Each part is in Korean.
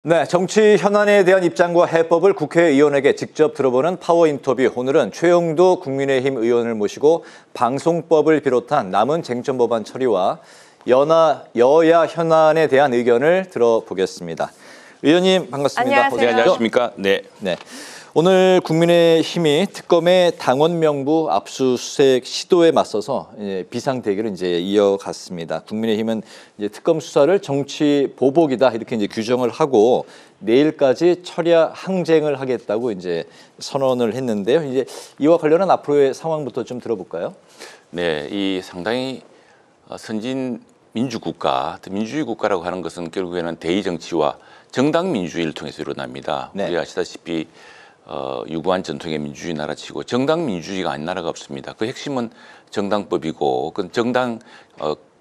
네, 정치 현안에 대한 입장과 해법을 국회의원에게 직접 들어보는 파워 인터뷰. 오늘은 최영도 국민의힘 의원을 모시고 방송법을 비롯한 남은 쟁점 법안 처리와 여야 현안에 대한 의견을 들어보겠습니다. 의원님 반갑습니다. 안녕하세요. 안녕하십니까? 네. 오늘 국민의힘이 특검의 당원 명부 압수수색 시도에 맞서서 비상 대결을 이어갔습니다. 국민의힘은 특검 수사를 정치 보복이다 이렇게 규정을 하고 내일까지 철야 항쟁을 하겠다고 선언을 했는데요. 이와 관련한 앞으로의 상황부터 좀 들어볼까요? 네, 이 상당히 선진 민주국가, 민주주의 국가라고 하는 것은 결국에는 대의 정치와 정당 민주주의를 통해서 일어납니다. 네. 우리 아시다시피 유구한 전통의 민주주의 나라치고 정당 민주주의가 아닌 나라가 없습니다. 그 핵심은 정당법이고 그 정당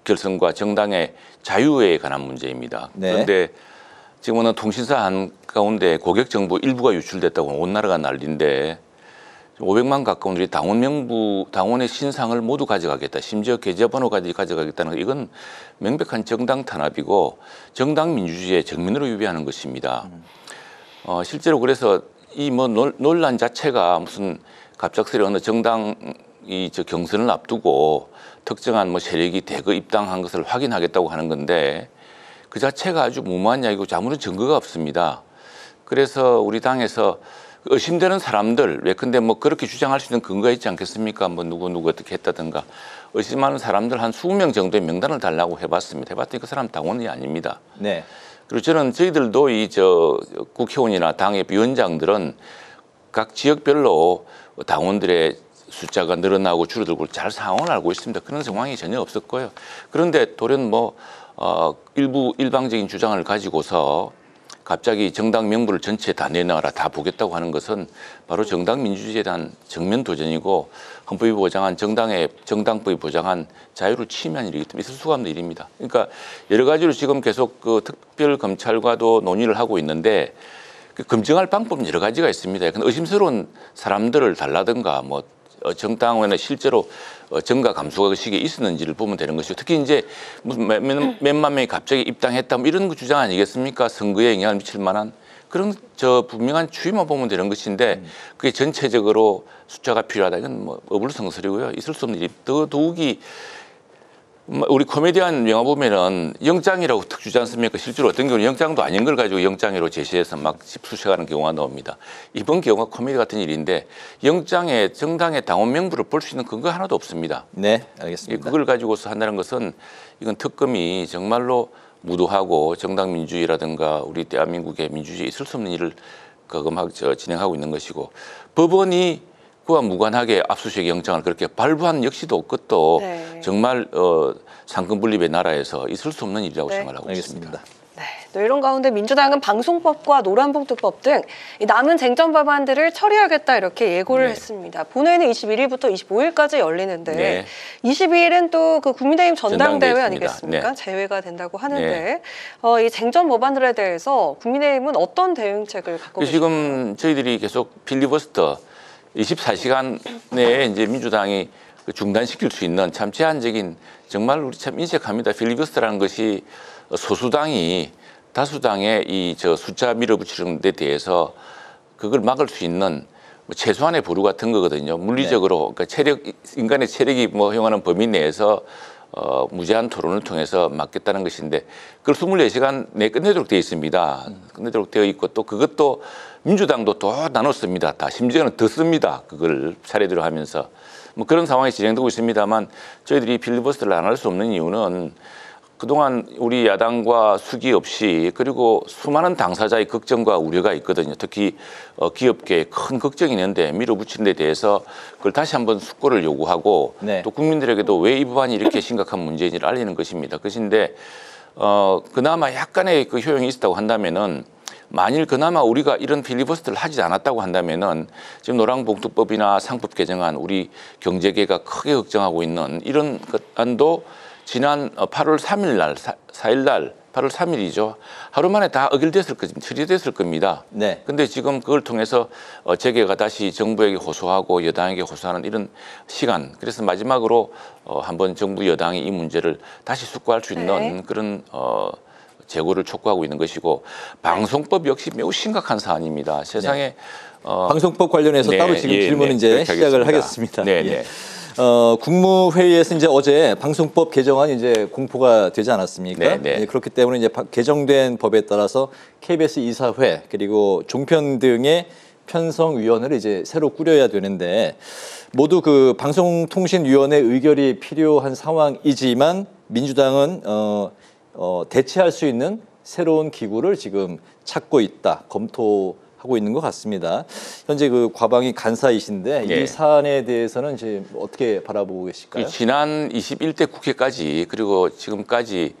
결성과 정당의 자유에 관한 문제입니다. 네. 그런데 지금은 통신사 한가운데 고객 정보 일부가 유출됐다고 온 나라가 난리인데 500만 가까운 우리 당원 명부, 당원의 신상을 모두 가져가겠다. 심지어 계좌번호까지 가져가겠다는 이건 명백한 정당 탄압이고 정당 민주주의의 정면으로 위배하는 것입니다. 실제로 그래서 이 논란 자체가 무슨 갑작스레 어느 정당이 경선을 앞두고 특정한 세력이 대거 입당한 것을 확인하겠다고 하는 건데 그 자체가 아주 무모한 이야기고 아무런 증거가 없습니다. 그래서 우리 당에서 의심되는 사람들, 예컨대 그렇게 주장할 수 있는 근거가 있지 않겠습니까? 누구 어떻게 했다든가 의심하는 사람들 한 20명 정도의 명단을 달라고 해봤습니다. 해봤더니 그 사람 당원이 아닙니다. 네. 그리고 저희들도 국회의원이나 당의 위원장들은 각 지역별로 당원들의 숫자가 늘어나고 줄어들고 잘 상황을 알고 있습니다. 그런 상황이 전혀 없었고요. 그런데 돌연 일부 일방적인 주장을 가지고서 갑자기 정당 명부를 전체 다 내놔라, 다 보겠다고 하는 것은 바로 정당 민주주의에 대한 정면 도전이고 헌법이 보장한 정당법이 보장한 자유를 침해한 일이기 때문에 있을 수가 없는 일입니다. 그러니까 여러 가지로 지금 계속 특별 검찰과도 논의를 하고 있는데 검증할 방법은 여러 가지가 있습니다. 의심스러운 사람들을 달라든가 정당원에 실제로 정가 감소가 그 시기에 있었는지를 보면 되는 것이고 특히 무슨 몇만 명이 갑자기 입당했다 이런 주장 아니겠습니까? 선거에 영향을 미칠 만한 그런 분명한 추이만 보면 되는 것인데 그게 전체적으로 숫자가 필요하다 이건 어불성설이고요. 있을 수 없는 일이 더욱이 우리 코미디언 영화 보면은 영장이라고 특 주지 않습니까? 실제로 어떤 경우는 영장도 아닌 걸 가지고 영장으로 제시해서 수색하는 경우가 나옵니다. 이번 경우가 코미디 같은 일인데 영장에 정당의 당원 명부를 볼 수 있는 근거 하나도 없습니다. 네, 알겠습니다. 그걸 가지고서 한다는 것은 이건 특검이 정말로 무도하고 정당 민주주의라든가 우리 대한민국의 민주주의에 있을 수 없는 일을 진행하고 있는 것이고 법원이 그와 무관하게 압수수색 영장을 그렇게 발부한 역시도 그것도 네. 정말 상권분립의 나라에서 있을 수 없는 일이라고 생각하고 있습니다. 네, 또 이런 가운데 민주당은 방송법과 노란봉투법 등 남은 쟁점 법안들을 처리하겠다 이렇게 예고를 했습니다. 본회의는 21일부터 25일까지 열리는데 22일은 또 그 국민의힘 전당대회 아니겠습니까? 제외가 된다고 하는데 이 쟁점 법안들에 대해서 국민의힘은 어떤 대응책을 갖고 계신가요? 지금 저희들이 계속 필리버스터 24시간 내에 민주당이 중단시킬 수 있는 참 제한적인 정말 우리 참 인색합니다. 필리버스터라는 것이 소수당이 다수당의 숫자 밀어붙이는 데 대해서 그걸 막을 수 있는 최소한의 보루 같은 거거든요. 물리적으로 그러니까 인간의 체력이 허용하는 범위 내에서 무제한 토론을 통해서 막겠다는 것인데 그걸 24시간 내에 끝내도록 되어 있습니다. 끝내도록 되어 있고 또 그것도 민주당도 또 나눴습니다. 다 심지어는 더 씁니다. 그걸 차례대로 하면서 그런 상황이 진행되고 있습니다만 저희들이 필리버스터를 안 할 수 없는 이유는 그동안 우리 야당과 수기 없이 그리고 수많은 당사자의 걱정과 우려가 있거든요. 특히 기업계에 큰 걱정이 있는데 밀어붙이는 데 대해서 그걸 다시 한번 숙고를 요구하고 또 국민들에게도 왜 이 법안이 이렇게 심각한 문제인지를 알리는 것입니다. 그것인데 그나마 약간의 그 효용이 있었다고 한다면은 만일 그나마 우리가 이런 필리버스터를 하지 않았다고 한다면은 지금 노란봉투법이나 상법 개정안 우리 경제계가 크게 걱정하고 있는 이런 것안도 지난 8월 3일 날, 4일 날, 8월 3일이죠. 하루 만에 다 처리됐을 겁니다. 네. 근데 지금 그걸 통해서 재계가 다시 정부에게 호소하고 여당에게 호소하는 이런 시간. 그래서 마지막으로 한번 정부 여당이 이 문제를 다시 숙고할 수 있는 그런 재고를 촉구하고 있는 것이고 방송법 역시 매우 심각한 사안입니다. 세상에 방송법 관련해서 따로 지금 질문 이제 시작을 하겠습니다. 네. 국무회의에서 이제 어제 방송법 개정안이 이제 공포가 되지 않았습니까? 네. 그렇기 때문에 이제 개정된 법에 따라서 KBS 이사회 그리고 종편 등의 편성위원회를 이제 새로 꾸려야 되는데 모두 그 방송통신위원회 의결이 필요한 상황이지만 민주당은 대체할 수 있는 새로운 기구를 지금 찾고 있다, 검토하고 있는 것 같습니다. 현재 그 과방위 간사이신데 이 사안에 대해서는 이제 어떻게 바라보고 계실까요? 지난 21대 국회까지 그리고 지금까지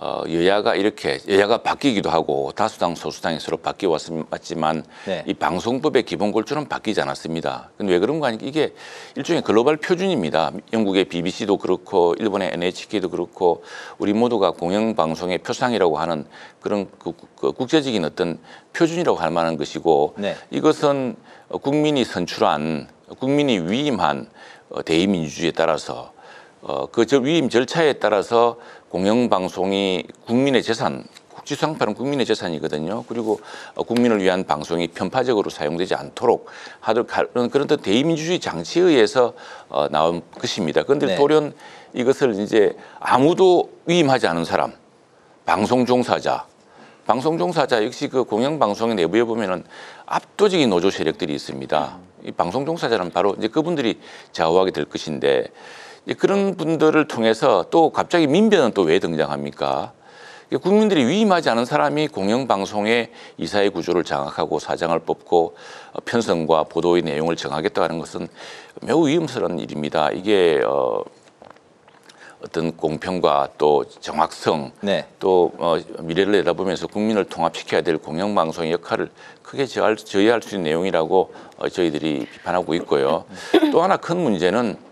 여야가 바뀌기도 하고 다수당 소수당이 서로 바뀌어 왔지만 이 방송법의 기본 골조는 바뀌지 않았습니다. 근데 왜 그런 거 아니까 이게 일종의 글로벌 표준입니다. 영국의 BBC도 그렇고 일본의 NHK도 그렇고 우리 모두가 공영방송의 표상이라고 하는 그런 국제적인 어떤 표준이라고 할 만한 것이고 이것은 국민이 선출한 국민이 위임한 대의민주주의에 따라서 그 위임 절차에 따라서 공영방송이 국민의 재산, 국지수상파는 국민의 재산이거든요. 그리고 국민을 위한 방송이 편파적으로 사용되지 않도록 하는 그런 대의민주주의 장치에 의해서 나온 것입니다. 그런데 돌연 이것을 이제 아무도 위임하지 않은 사람, 방송 종사자 역시 그 공영방송의 내부에 보면은 압도적인 노조 세력들이 있습니다. 이 방송 종사자는 바로 이제 그분들이 좌우하게 될 것인데 그런 분들을 통해서 또 갑자기 민변은 또 왜 등장합니까? 국민들이 위임하지 않은 사람이 공영방송의 이사회 구조를 장악하고 사장을 뽑고 편성과 보도의 내용을 정하겠다 하는 것은 매우 위험스러운 일입니다. 이게 어떤 공평과 또 정확성 또 미래를 내다보면서 국민을 통합시켜야 될 공영방송의 역할을 크게 저해할 수 있는 내용이라고 저희들이 비판하고 있고요. 또 하나 큰 문제는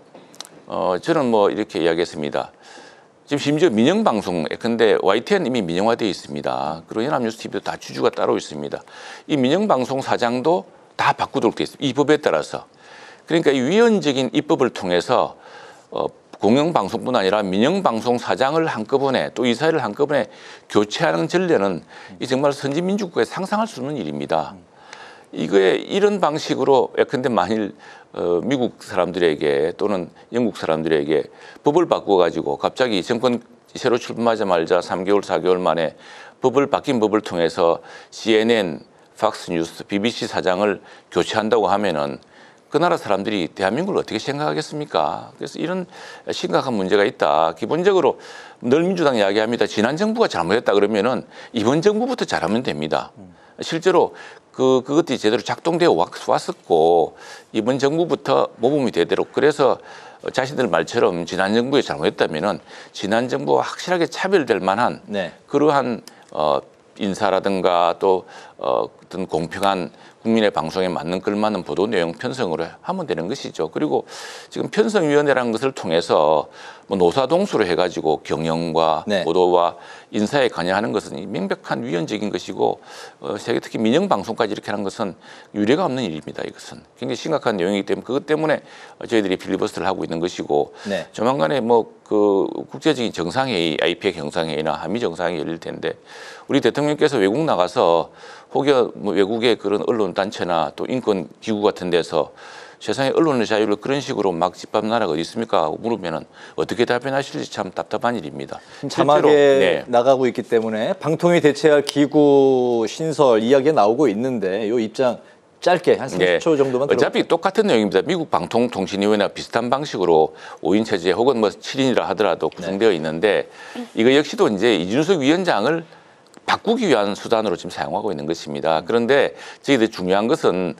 저는 뭐 이렇게 이야기했습니다. 지금 심지어 민영방송, 근데 YTN 이미 민영화되어 있습니다. 그리고 연합뉴스TV도 다 주주가 따로 있습니다. 이 민영방송 사장도 다 바꾸도록 되어 있습니다. 이 법에 따라서. 그러니까 이 위헌적인 입법을 통해서 공영방송뿐 아니라 민영방송 사장을 한꺼번에 또 이사회를 한꺼번에 교체하는 전례는 이 정말 선진민주국가에 상상할 수 없는 일입니다. 이런 방식으로 예컨대 만일 미국 사람들에게 또는 영국 사람들에게 법을 바꿔가지고 갑자기 정권 새로 출범하자마자 3개월, 4개월 만에 바뀐 법을 통해서 CNN, 팍스뉴스, BBC 사장을 교체한다고 하면은 그 나라 사람들이 대한민국을 어떻게 생각하겠습니까? 그래서 이런 심각한 문제가 있다. 기본적으로 늘 민주당 이야기합니다. 지난 정부가 잘못했다 그러면은 이번 정부부터 잘하면 됩니다. 실제로 그것들이 제대로 작동되어 왔었고 이번 정부부터 모범이 되도록 그래서 자신들 말처럼 지난 정부에 잘못했다면은 지난 정부와 확실하게 차별될 만한 그러한 인사라든가 또 어떤 공평한 국민의 방송에 맞는 걸맞는 보도 내용 편성으로 하면 되는 것이죠. 그리고 지금 편성위원회라는 것을 통해서 뭐 노사동수로 해가지고 경영과 보도와 인사에 관여하는 것은 명백한 위헌적인 것이고 세계 특히 민영방송까지 이렇게 하는 것은 유례가 없는 일입니다. 이것은 굉장히 심각한 내용이기 때문에 그것 때문에 저희들이 필리버스터를 하고 있는 것이고 조만간에 뭐 그 국제적인 정상회의, IPEC 정상회의나 한미 정상회의 열릴 텐데 우리 대통령께서 외국 나가서 혹여 뭐 외국의 그런 언론 단체나 또 인권 기구 같은 데서 세상에 언론의 자유를 그런 식으로 막 짓밟는 나라가 어디 있습니까? 하고 물으면은 어떻게 답변하실지 참 답답한 일입니다. 자막에 나가고 있기 때문에 방통위 대체할 기구 신설 이야기가 나오고 있는데 이 입장 짧게 한 30초 정도만 들어볼까요? 어차피 똑같은 내용입니다. 미국 방통통신위원회와 비슷한 방식으로 5인 체제 혹은 뭐 7인이라 하더라도 구성되어 있는데 이거 역시도 이제 이준석 위원장을 바꾸기 위한 수단으로 지금 사용하고 있는 것입니다. 그런데 저희들 중요한 것은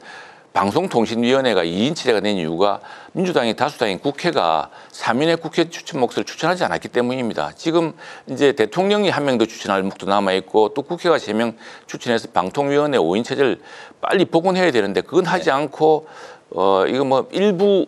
방송통신위원회가 2인 체제가 된 이유가 민주당이 다수당인 국회가 3인의 국회 추천 몫을 추천하지 않았기 때문입니다. 지금 이제 대통령이 한 명 더 추천할 몫도 남아있고 또 국회가 3명 추천해서 방통위원회 5인 체제를 빨리 복원해야 되는데 그건 하지 않고 이거 뭐 일부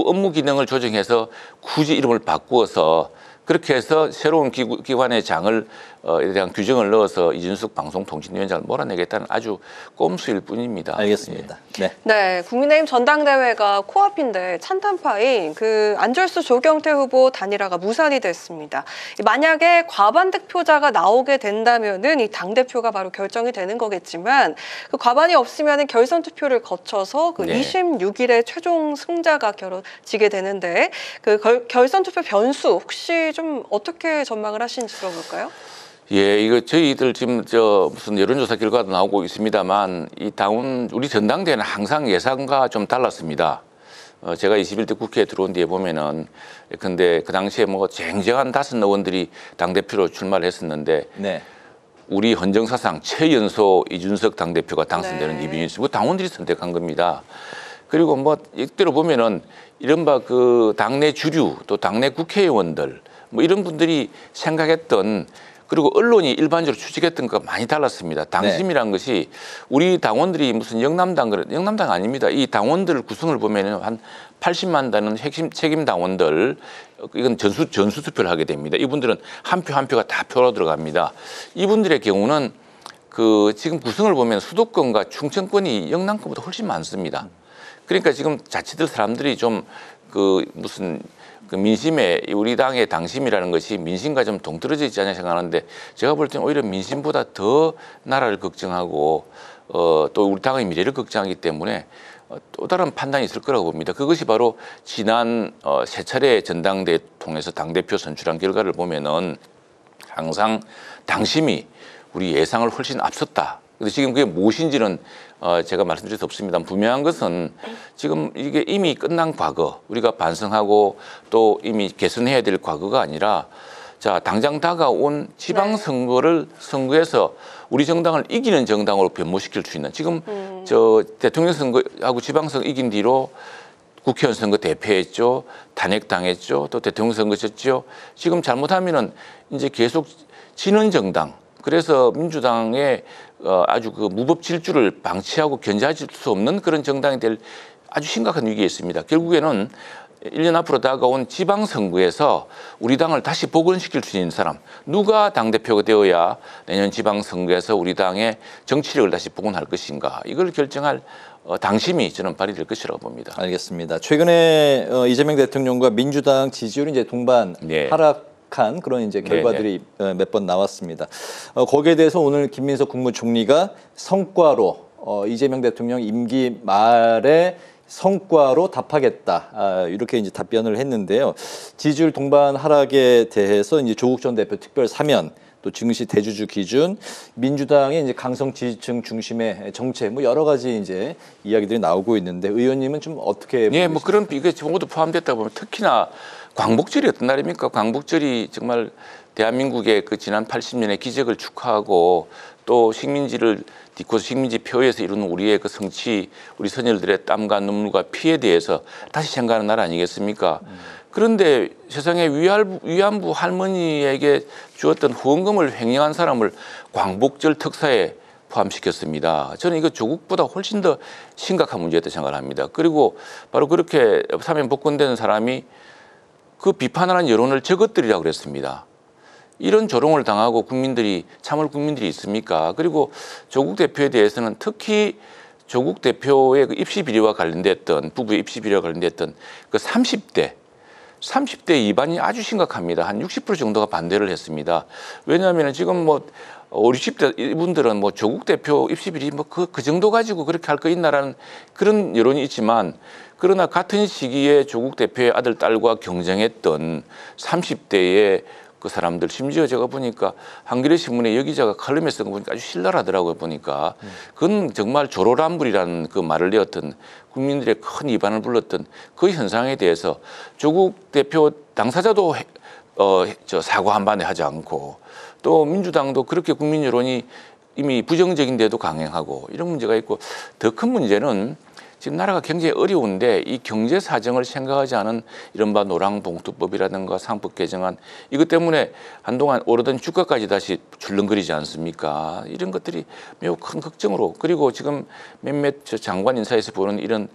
업무 기능을 조정해서 굳이 이름을 바꾸어서 그렇게 해서 새로운 기관의 장을 에 대한 규정을 넣어서 이준석 방송통신위원장을 몰아내겠다는 아주 꼼수일 뿐입니다. 알겠습니다. 네. 네, 국민의힘 전당대회가 코앞인데 찬탄파인 그 안철수 조경태 후보 단일화가 무산이 됐습니다. 만약에 과반 득표자가 나오게 된다면은 이 당 대표가 바로 결정이 되는 거겠지만 그 과반이 없으면은 결선 투표를 거쳐서 그 네. 26일에 최종 승자가 겨뤄지게 되는데 그 결선 투표 변수 혹시 좀 어떻게 전망을 하시는지 들어볼까요? 예, 이거 저희들 지금 무슨 여론조사 결과도 나오고 있습니다만 이 당원 우리 전당대회는 항상 예상과 좀 달랐습니다. 제가 21대 국회에 들어온 뒤에 보면은 근데 그 당시에 뭐 쟁쟁한 5 의원들이 당대표로 출마를 했었는데 네. 우리 헌정사상 최연소 이준석 당대표가 당선되는 네. 이변이 있고 당원들이 선택한 겁니다. 그리고 뭐 이때로 보면은 이른바 그 당내 주류 또 당내 국회의원들 뭐 이런 분들이 생각했던 그리고 언론이 일반적으로 추측했던 것과 많이 달랐습니다. 당심이란 것이 우리 당원들이 무슨 영남당 아닙니다. 이 당원들 구성을 보면은 한 80만 되는 핵심 책임 당원들 이건 전수 투표를 하게 됩니다. 이분들은 한 표 한 표가 다 표로 들어갑니다. 이분들의 경우는 그 지금 구성을 보면 수도권과 충청권이 영남권보다 훨씬 많습니다. 그러니까 지금 자치들 사람들이 좀 그 무슨 그 민심에 우리 당의 당심이라는 것이 민심과 좀 동떨어져 있지 않냐 생각하는데 제가 볼 때는 오히려 민심보다 더 나라를 걱정하고 또 우리 당의 미래를 걱정하기 때문에 또 다른 판단이 있을 거라고 봅니다. 그것이 바로 지난 3차례 전당대회 통해서 당대표 선출한 결과를 보면은 항상 당심이 우리 예상을 훨씬 앞섰다. 근데 지금 그게 무엇인지는 제가 말씀드릴 수 없습니다. 분명한 것은 지금 이게 이미 끝난 과거, 우리가 반성하고 또 이미 개선해야 될 과거가 아니라 자, 당장 다가온 지방선거를 선거에서 우리 정당을 이기는 정당으로 변모시킬 수 있는 지금 저 대통령 선거하고 지방선거 이긴 뒤로 국회의원 선거 대패했죠. 탄핵당했죠. 또 대통령 선거 졌죠. 지금 잘못하면은 이제 계속 지는 정당. 그래서 민주당의 아주 그 무법 질주를 방치하고 견제할 수 없는 그런 정당이 될 아주 심각한 위기에 있습니다. 결국에는 1년 앞으로 다가온 지방선거에서 우리 당을 다시 복원시킬 수 있는 사람, 누가 당대표가 되어야 내년 지방선거에서 우리 당의 정치력을 다시 복원할 것인가, 이걸 결정할 당심이 저는 발휘될 것이라고 봅니다. 알겠습니다. 최근에 이재명 대통령과 민주당 지지율이 이제 동반 네. 하락한 그런 이제 결과들이 몇 번 나왔습니다. 거기에 대해서 오늘 김민석 국무총리가 성과로 이재명 대통령 임기 말에 성과로 답하겠다, 이렇게 이제 답변을 했는데요. 지지율 동반 하락에 대해서 이제 조국 전 대표 특별 사면, 또 증시 대주주 기준, 민주당의 이제 강성 지지층 중심의 정책, 뭐 여러 가지 이제 이야기들이 나오고 있는데 의원님은 좀 어떻게? 예, 뭐 그런 이게 모두 포함됐다 보면 특히나 광복절이 어떤 날입니까? 광복절이 정말 대한민국의 그 지난 80년의 기적을 축하하고 또 식민지를 딛고서 식민지 표에서 이루는 우리의 그 성취, 우리 선열들의 땀과 눈물과 피에 대해서 다시 생각하는 날 아니겠습니까? 그런데 세상에 위안부 할머니에게 주었던 후원금을 횡령한 사람을 광복절 특사에 포함시켰습니다. 저는 이거 조국보다 훨씬 더 심각한 문제였다고 생각을 합니다. 그리고 바로 그렇게 사면 복권되는 사람이 그 비판하는 여론을 저것들이라고 그랬습니다. 이런 조롱을 당하고 참을 국민들이 있습니까? 그리고 조국 대표에 대해서는 특히 조국 대표의 그 입시 비리와 관련됐던 부부의 입시 비리와 관련됐던 그 30대 위반이 아주 심각합니다. 한 60% 정도가 반대를 했습니다. 왜냐하면 지금 뭐 60대 이분들은 뭐 조국 대표 입시 비리 뭐 그 정도 가지고 그렇게 할 거 있나라는 그런 여론이 있지만, 그러나 같은 시기에 조국 대표의 아들 딸과 경쟁했던 30대의 그 사람들, 심지어 제가 보니까 한겨레 신문에 여기자가 칼럼에 쓴 거 보니까 아주 신랄하더라고요. 보니까 그건 정말 조로란불이라는 그 말을 내었던, 국민들의 큰 이반을 불렀던 그 현상에 대해서 조국 대표 당사자도 사과 한 번에 하지 않고, 또 민주당도 그렇게 국민 여론이 이미 부정적인데도 강행하고, 이런 문제가 있고, 더 큰 문제는 지금 나라가 굉장히 어려운데 이 경제 사정을 생각하지 않은 이른바 노랑봉투법이라든가 상법 개정안, 이것 때문에 한동안 오르던 주가까지 다시 출렁거리지 않습니까? 이런 것들이 매우 큰 걱정으로, 그리고 지금 몇몇 장관 인사에서 보는 이런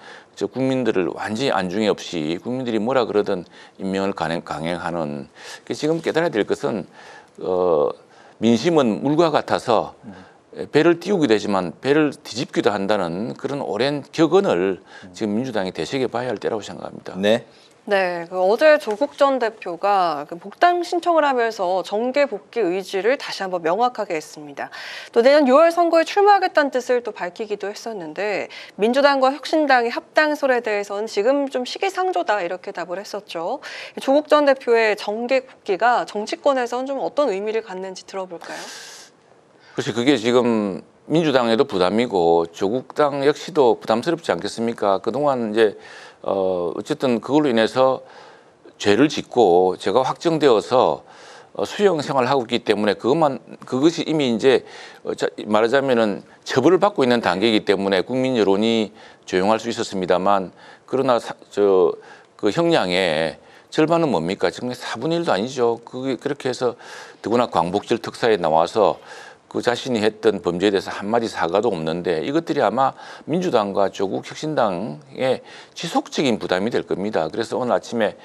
국민들을 완전히 안중에 없이 국민들이 뭐라 그러든 임명을 강행하는, 지금 깨달아야 될 것은 민심은 물과 같아서 배를 띄우기도 하지만 배를 뒤집기도 한다는 그런 오랜 격언을 지금 민주당이 되새겨봐야 할 때라고 생각합니다. 네. 네, 어제 조국 전 대표가 복당 신청을 하면서 정계 복귀 의지를 다시 한번 명확하게 했습니다. 또 내년 6월 선거에 출마하겠다는 뜻을 또 밝히기도 했었는데 민주당과 혁신당의 합당설에 대해서는 지금 좀 시기상조다 이렇게 답을 했었죠. 조국 전 대표의 정계 복귀가 정치권에서는 좀 어떤 의미를 갖는지 들어볼까요? 그렇지, 그게 지금 민주당에도 부담이고 조국당 역시도 부담스럽지 않겠습니까? 그동안 이제 어쨌든 그걸로 인해서 죄를 짓고 제가 확정되어서 수용 생활을 하고 있기 때문에 그것이 이미 이제 말하자면은 처벌을 받고 있는 단계이기 때문에 국민 여론이 조용할 수 있었습니다만 그러나 그 형량의 절반은 뭡니까? 지금 4분의 1도 아니죠. 그게 그렇게 해서 더구나 광복절 특사에 나와서 그 자신이 했던 범죄에 대해서 한마디 사과도 없는데 이것들이 아마 민주당과 조국 혁신당의 지속적인 부담이 될 겁니다. 그래서 오늘 아침에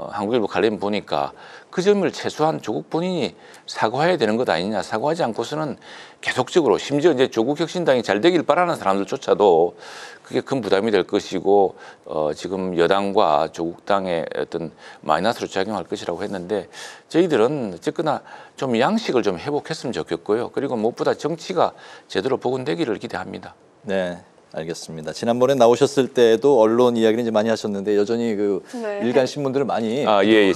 한국일보 칼럼 보니까 그 점을 최소한 조국 본인이 사과해야 되는 것 아니냐. 사과하지 않고서는 계속적으로 심지어 이제 조국 혁신당이 잘 되길 바라는 사람들조차도 그게 큰 부담이 될 것이고 지금 여당과 조국당의 어떤 마이너스로 작용할 것이라고 했는데 저희들은 어쨌거나 좀 양식을 좀 회복했으면 좋겠고요. 그리고 무엇보다 정치가 제대로 복원되기를 기대합니다. 네. 알겠습니다. 지난번에 나오셨을 때도 언론 이야기를 이제 많이 하셨는데 여전히 그 네. 일간 신문들을 많이 예. 아니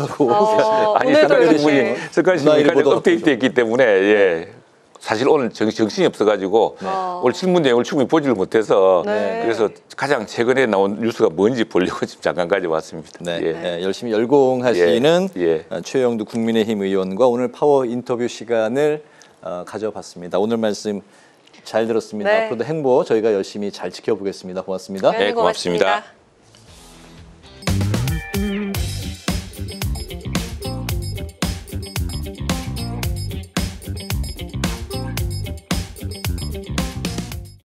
오늘도 이렇게 습관신문까지 업데이트했기 때문에 예. 사실 오늘 정신이 없어가지고 오늘 신문 내용을 충분히 보지를 못해서 네. 그래서 가장 최근에 나온 뉴스가 뭔지 보려고 지금 잠깐 가져왔습니다. 네, 예. 네, 열심히 열공하시는 예. 최영두 국민의힘 의원과 오늘 파워 인터뷰 시간을 가져봤습니다. 오늘 말씀 잘 들었습니다. 네. 앞으로도 행보 저희가 열심히 잘 지켜보겠습니다. 고맙습니다. 네, 고맙습니다.